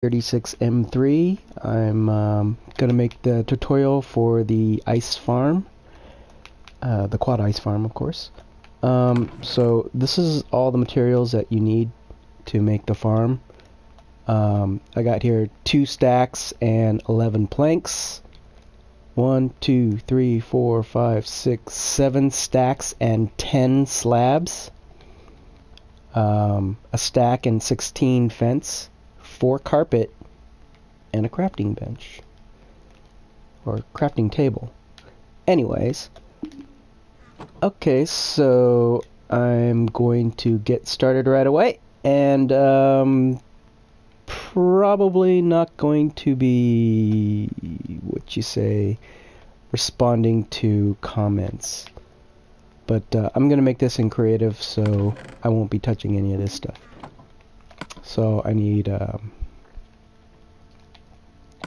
36M3. I'm gonna make the tutorial for the ice farm, the quad ice farm, of course. So this is all the materials that you need to make the farm. I got here 2 stacks and 11 planks. 1, 2, 3, 4, 5, 6, 7 stacks and 10 slabs. A stack and 16 fence. 4 carpet, and a crafting bench. Or crafting table. Anyways. Okay, so I'm going to get started right away. And probably not going to be, what you say, responding to comments. But I'm going to make this in creative, so I won't be touching any of this stuff. So I need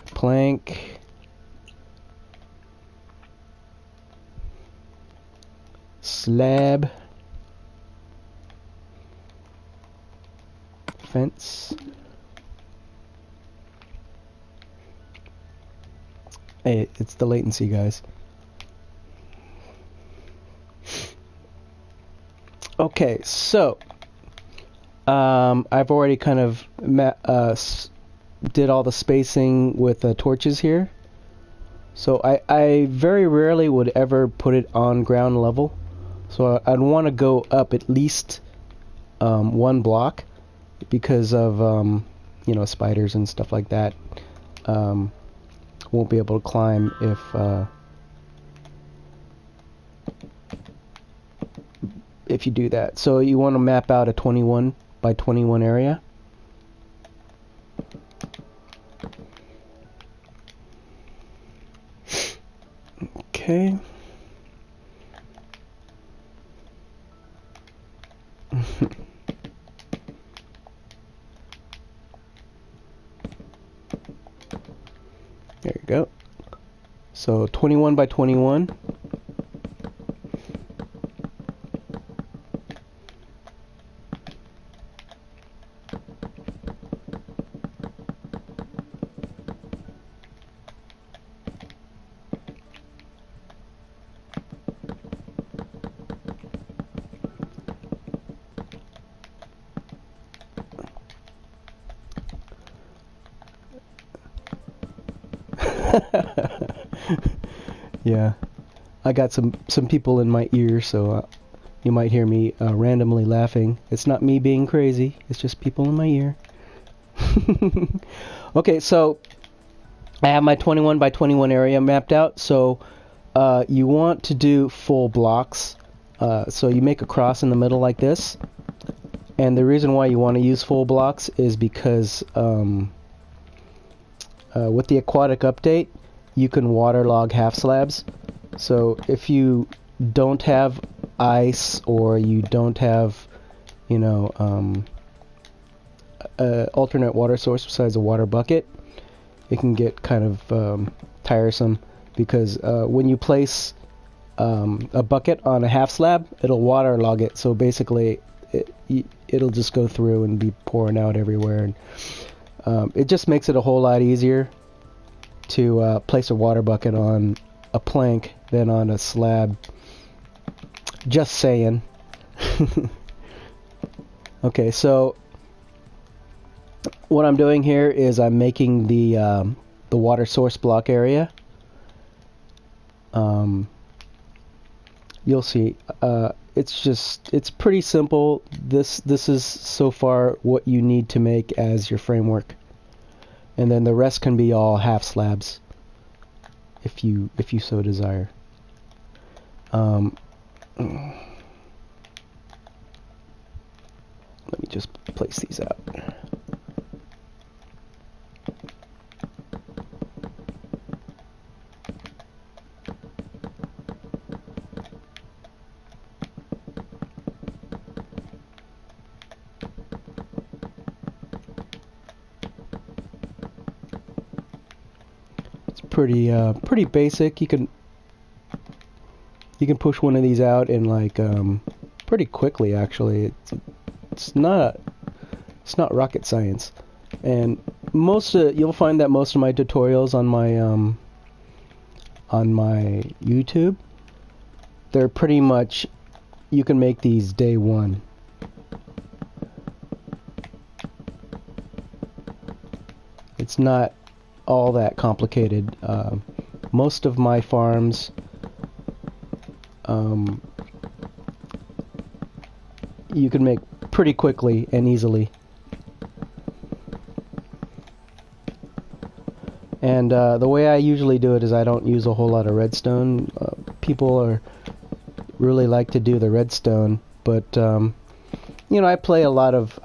plank, slab, fence. Hey, it's the latency, guys. Okay, so I've already kind of did all the spacing with the torches here. So I very rarely would ever put it on ground level. So I'd want to go up at least 1 block because of you know, spiders and stuff like that. Won't be able to climb if you do that. So you want to map out a 21 by 21 area. Okay. There you go. So 21 by 21. Yeah, I got some people in my ear, so you might hear me randomly laughing. It's not me being crazy, it's just people in my ear. Okay, so I have my 21 by 21 area mapped out. So you want to do full blocks. So you make a cross in the middle like this. And the reason why you want to use full blocks is because with the aquatic update, you can waterlog half slabs. So if you don't have ice, or you don't have, you know, alternate water source besides a water bucket, it can get kind of tiresome, because when you place a bucket on a half slab, it'll waterlog it. So basically it'll just go through and be pouring out everywhere, and it just makes it a whole lot easier to place a water bucket on a plank than on a slab. Just saying. Okay, so what I'm doing here is I'm making the water source block area. You'll see. It's pretty simple. This is so far what you need to make as your framework. And then the rest can be all half slabs, if you so desire. Let me just place these out. Pretty basic. You can push one of these out in like pretty quickly, actually. It's not rocket science. And you'll find that most of my tutorials on my YouTube, they're pretty much, you can make these day one. It's not all that complicated. Most of my farms, you can make pretty quickly and easily. And the way I usually do it is I don't use a whole lot of redstone. People really like to do the redstone, but you know, I played a lot of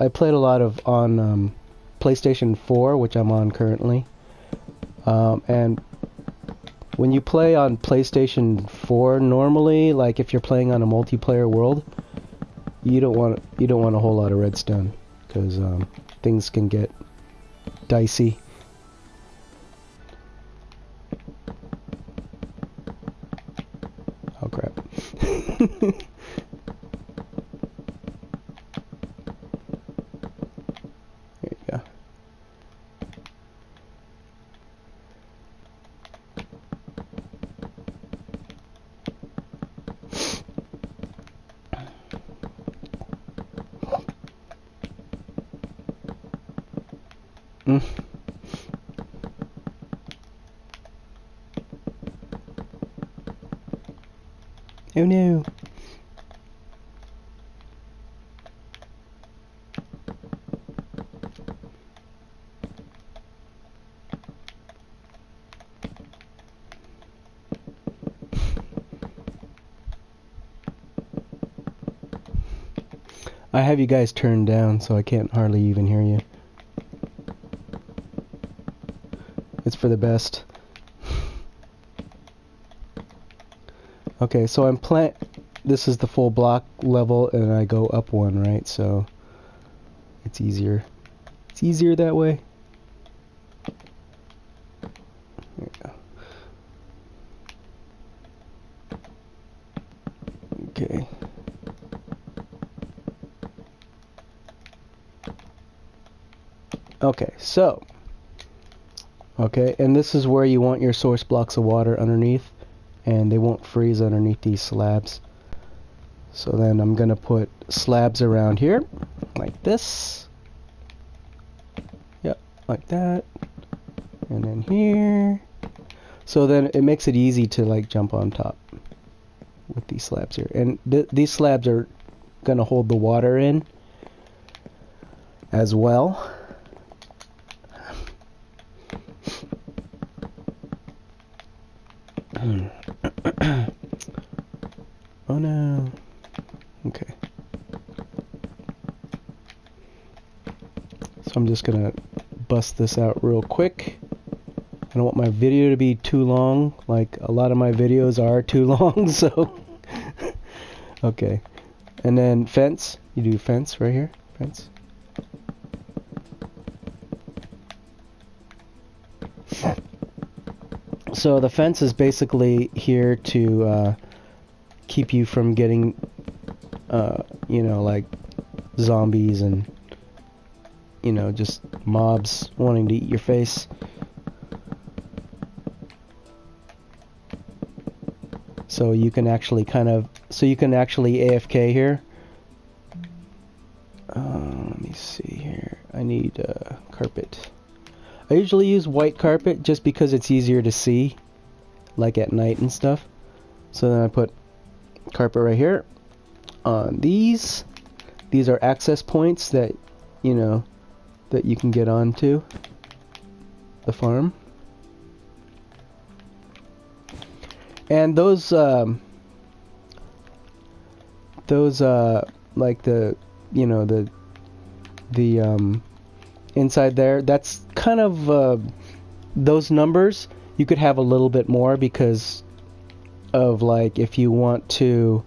on PlayStation 4, which I'm on currently. And when you play on PlayStation 4, normally, like if you're playing on a multiplayer world, you don't want a whole lot of redstone, because things can get dicey. Oh crap. There you go. Oh no. I have you guys turned down, so I can't hardly even hear you. It's for the best. Okay, so this is the full block level, and I go up one, right? So it's easier. It's easier that way. There you go. Okay. Okay, so. Okay, and this is where you want your source blocks of water underneath, and they won't freeze underneath these slabs. So then I'm gonna put slabs around here, like this. Yep, like that. And then here. So then it makes it easy to like jump on top with these slabs here. And these slabs are gonna hold the water in as well. Oh no. Okay. So I'm just gonna bust this out real quick. I don't want my video to be too long. Like a lot of my videos are too long, so okay. And then fence. You do fence right here. Fence. So the fence is basically here to keep you from getting, you know, like zombies and, you know, just mobs wanting to eat your face. So you can actually AFK here. Let me see here. I need carpet. I usually use white carpet just because it's easier to see, like at night and stuff. So then I put carpet right here on these. These are access points that, you know, that you can get onto the farm. And those like the, you know, the inside there, that's kind of those numbers. You could have a little bit more because of, like, if you want to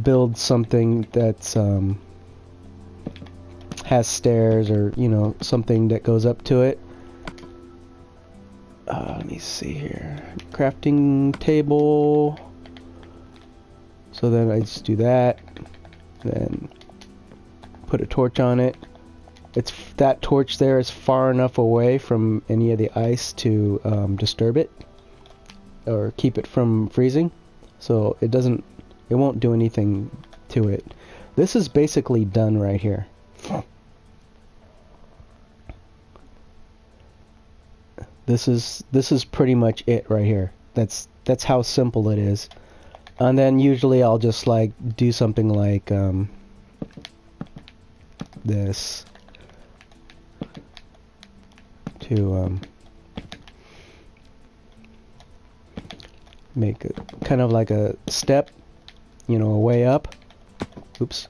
build something that's has stairs, or, you know, something that goes up to it. Let me see here. Crafting table. So then I just do that. Then put a torch on it. it's that torch there is far enough away from any of the ice to disturb it or keep it from freezing, so it won't do anything to it. This is basically done right here. This is pretty much it right here. That's how simple it is. And then usually I'll just like do something like this to make it kind of like a step, you know, a way up. Oops.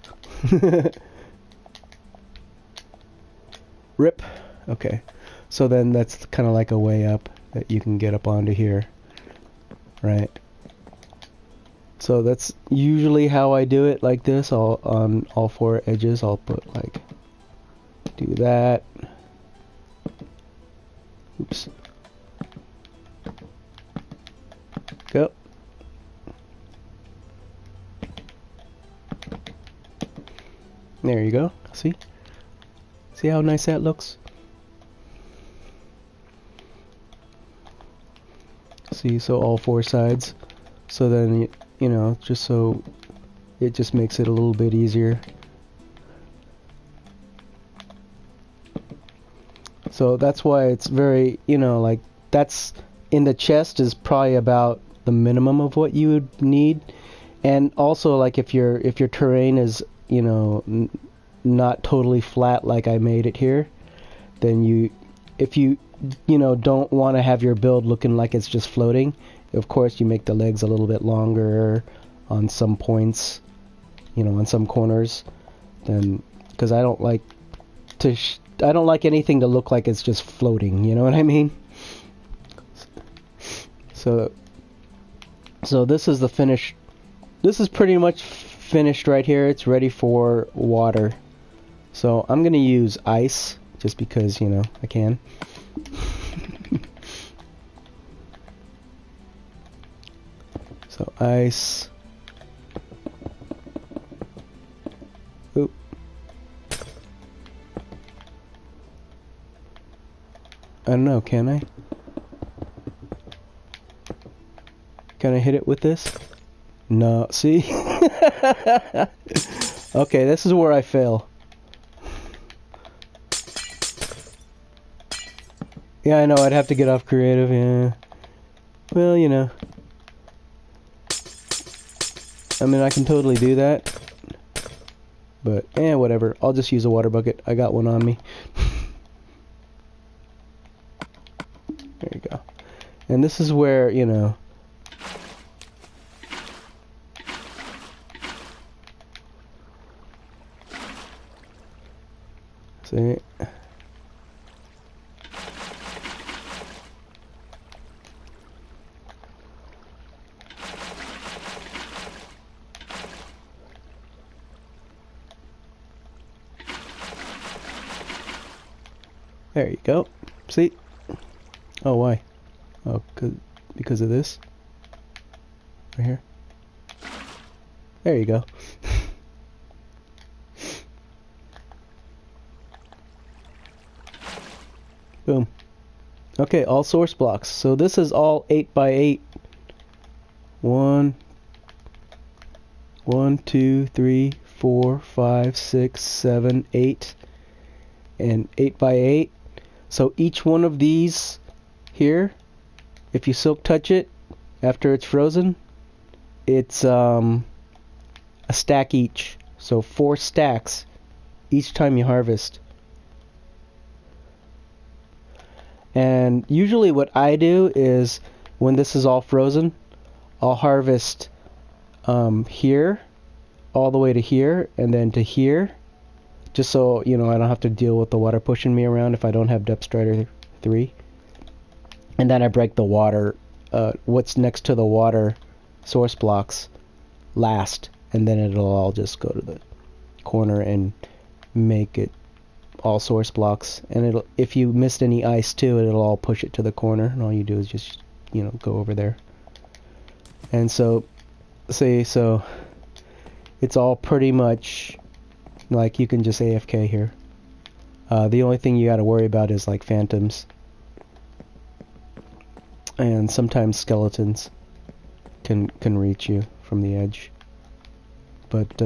Rip. Okay. So then that's kind of like a way up that you can get up onto here. Right. So that's usually how I do it, like this. On all four edges I'll put like, do that. Oops. Go. There you go. See? See how nice that looks? See, so all four sides. So then, you know, just so it just makes it a little bit easier. So that's why it's very, you know, like that's in the chest is probably about the minimum of what you would need. And also, like if your terrain is, you know, not totally flat like I made it here, then if you know, don't want to have your build looking like it's just floating, of course you make the legs a little bit longer on some points, you know, on some corners. Then, because I don't like anything to look like it's just floating, you know what I mean? So this is the finish. This is pretty much finished right here. It's ready for water. So I'm gonna use ice just because, you know, I can. So ice. Oop. I don't know, can I? Can I hit it with this? No, see? Okay, this is where I fail. Yeah, I know, I'd have to get off creative, yeah. Well, you know. I mean, I can totally do that. But, whatever. I'll just use a water bucket. I got one on me. There you go. And this is where, you know... See? There you go. See? Oh, why? Oh, because of this? Right here? There you go. Boom. Okay, all source blocks. So this is all 8 by 8. 1, 2, 3, 4, 5, 6, 7, 8. And 8 by 8. So each one of these here, if you silk touch it after it's frozen, it's a stack each. So 4 stacks each time you harvest. And usually what I do is when this is all frozen, I'll harvest here all the way to here and then to here. Just so, you know, I don't have to deal with the water pushing me around if I don't have Depth Strider 3. And then I break the water, what's next to the water source blocks last. And then it'll all just go to the corner and make it all source blocks. And it'll, if you missed any ice too, it'll all push it to the corner. And all you do is just, you know, go over there. And so, so it's all pretty much... Like, you can just AFK here. The only thing you got to worry about is like phantoms and sometimes skeletons can reach you from the edge. But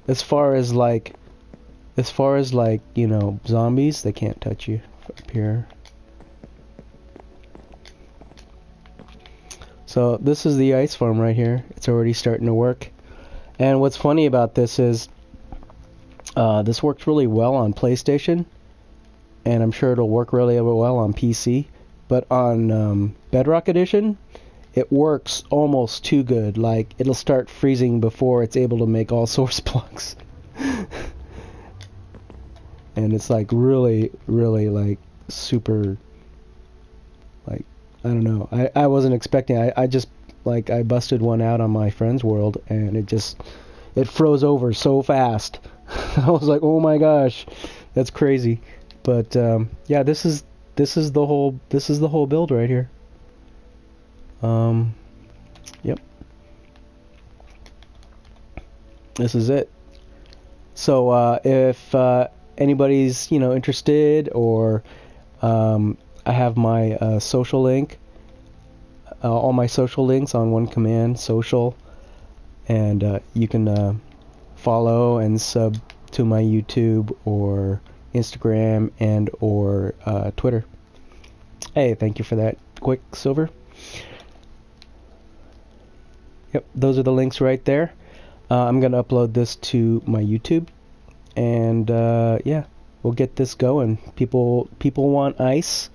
as far as like you know, zombies, they can't touch you up here. So this is the ice farm right here. It's already starting to work. And what's funny about this is this worked really well on PlayStation, and I'm sure it'll work really well on PC. But on Bedrock Edition, it works almost too good. Like, it'll start freezing before it's able to make all source blocks. And it's like really, really like super, like, I don't know. I wasn't expecting. I just like I busted one out on my friend's world, and it froze over so fast. I was like, oh my gosh, that's crazy. But yeah, this is the whole build right here. Yep. This is it. So if anybody's, you know, interested, or I have my social link, all my social links on one command, social, and you can follow and sub to my YouTube or Instagram and or Twitter. Hey, thank you for that, Quicksilver. Yep, those are the links right there. I'm gonna upload this to my YouTube, and yeah, we'll get this going. People want ice,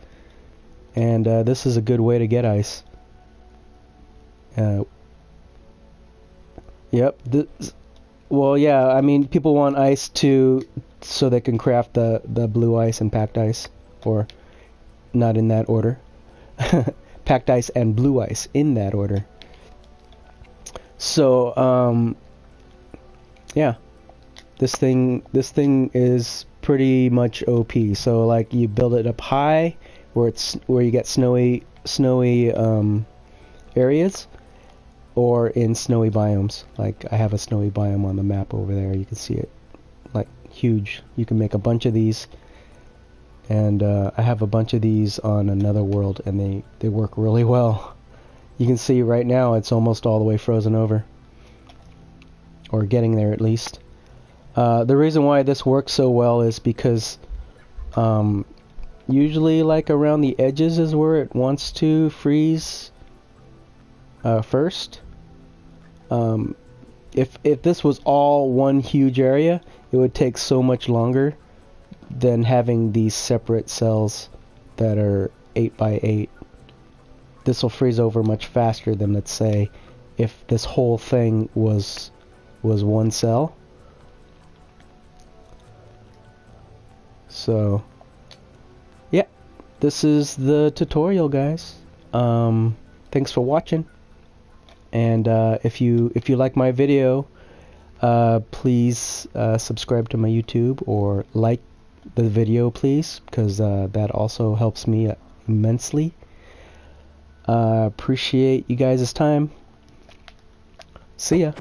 and this is a good way to get ice. Yep. Well, yeah. I mean, people want ice so they can craft the blue ice and packed ice, or not in that order. Packed ice and blue ice in that order. So yeah, this thing is pretty much OP. So like, you build it up high where you get snowy areas, or in snowy biomes. Like, I have a snowy biome on the map over there. You can see it, like, huge. You can make a bunch of these, and I have a bunch of these on another world, and they work really well. You can see right now it's almost all the way frozen over, or getting there at least. The reason why this works so well is because usually, like, around the edges is where it wants to freeze first. If this was all one huge area, it would take so much longer than having these separate cells that are 8 by 8. This will freeze over much faster than, let's say, if this whole thing was one cell. So yeah, this is the tutorial, guys. Thanks for watching. And if you like my video, please subscribe to my YouTube, or like the video, please, because that also helps me immensely. Appreciate you guys' time. See ya.